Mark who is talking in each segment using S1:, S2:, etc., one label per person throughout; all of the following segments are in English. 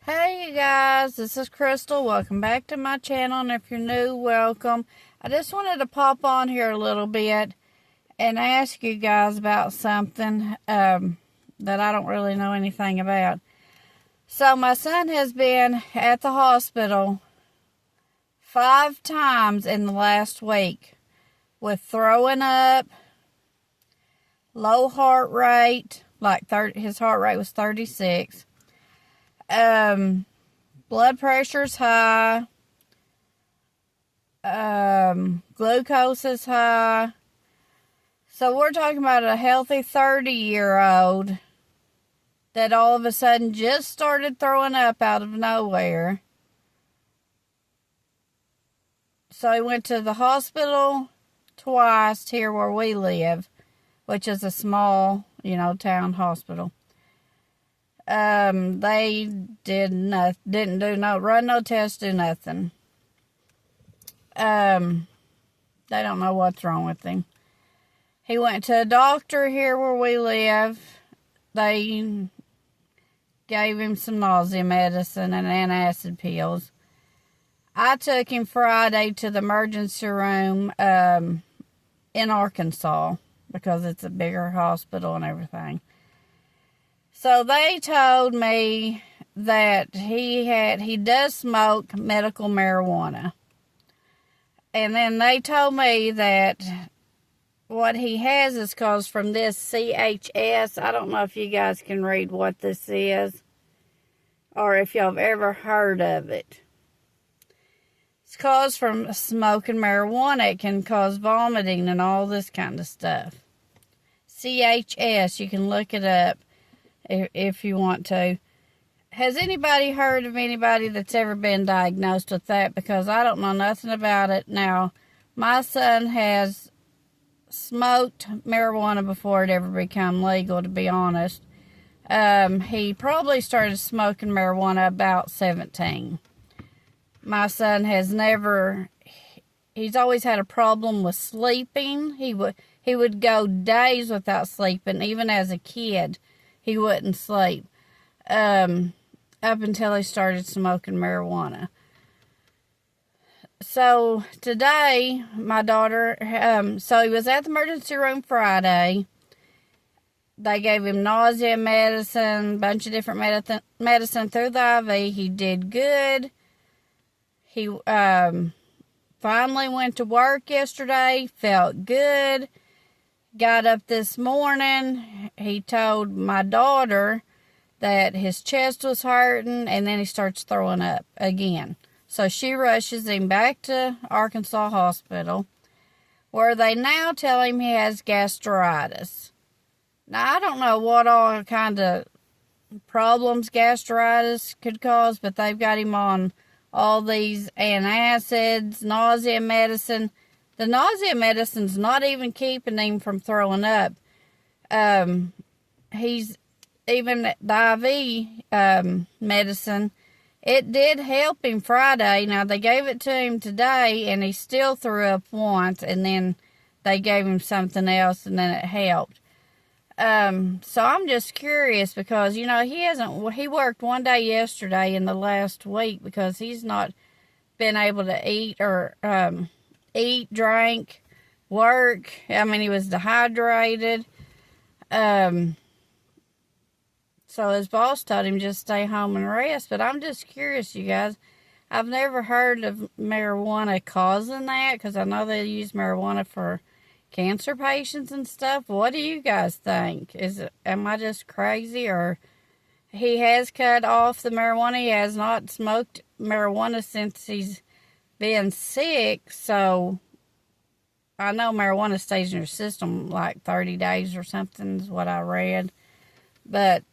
S1: Hey you guys, this is Crystal. Welcome back to my channel, and if you're new, welcome. I just wanted to pop on here a little bit and ask you guys about something that I don't really know anything about. So my son has been at the hospital 5 times in the last week with throwing up, low heart rate, his heart rate was 36. Blood pressure's high. Glucose is high. So we're talking about a healthy 30-year-old that all of a sudden just started throwing up out of nowhere. So he went to the hospital twice here where we live, which is a small, town hospital. They didn't run no tests, do nothing. They don't know what's wrong with him. He went to a doctor here where we live. They gave him some nausea medicine and antacid pills. I took him Friday to the emergency room in Arkansas because it's a bigger hospital and everything. So they told me that he does smoke medical marijuana. And then they told me that what he has is caused from this CHS. I don't know if you guys can read what this is or if y'all have ever heard of it. It's caused from smoking marijuana. It can cause vomiting and all this kind of stuff. CHS, you can look it up if you want to. Has anybody heard of anybody that's ever been diagnosed with that? Because I don't know nothing about it. Now, my son has smoked marijuana before it ever became legal, to be honest. He probably started smoking marijuana about 17. My son has he's always had a problem with sleeping. He would go days without sleeping, even as a kid. He wouldn't sleep up until he started smoking marijuana. So today, my daughter, so he was at the emergency room Friday. They gave him nausea medicine, a bunch of different medicine through the IV. He did good. He finally went to work yesterday, felt good. Got up this morning, he told my daughter that his chest was hurting, and then he starts throwing up again. So she rushes him back to Arkansas Hospital, where they now tell him he has gastritis. Now, I don't know what all kind of problems gastritis could cause, but they've got him on all these antacids, nausea medicine. The nausea medicine's not even keeping him from throwing up. He's even the IV medicine. It did help him Friday. Now, they gave it to him today, and he still threw up once, and then they gave him something else, and then it helped. So I'm just curious because, he worked one day yesterday in the last week because he's not been able to eat or, eat, drink, work. He was dehydrated. So his boss told him just stay home and rest. But I'm just curious, you guys. I've never heard of marijuana causing that because I know they use marijuana for cancer patients and stuff. What do you guys think? Am I just crazy, or he has cut off the marijuana? He has not smoked marijuana since he's been sick, so I know marijuana stays in your system like 30 days or something is what I read, but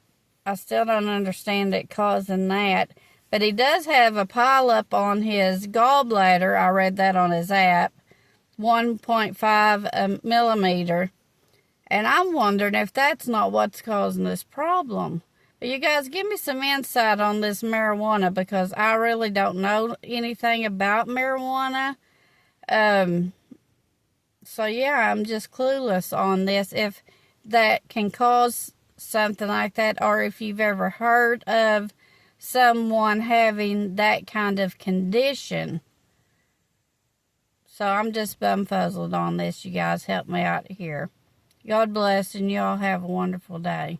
S1: I still don't understand it causing that. But he does have a pileup on his gallbladder. I read that on his app, 1.5 millimeter, and I'm wondering if that's not what's causing this problem. You guys, give me some insight on this marijuana because I really don't know anything about marijuana. So, yeah, I'm just clueless on this, if that can cause something like that, or if you've ever heard of someone having that kind of condition. So I'm just bumfuzzled on this. You guys help me out here. God bless, and y'all have a wonderful day.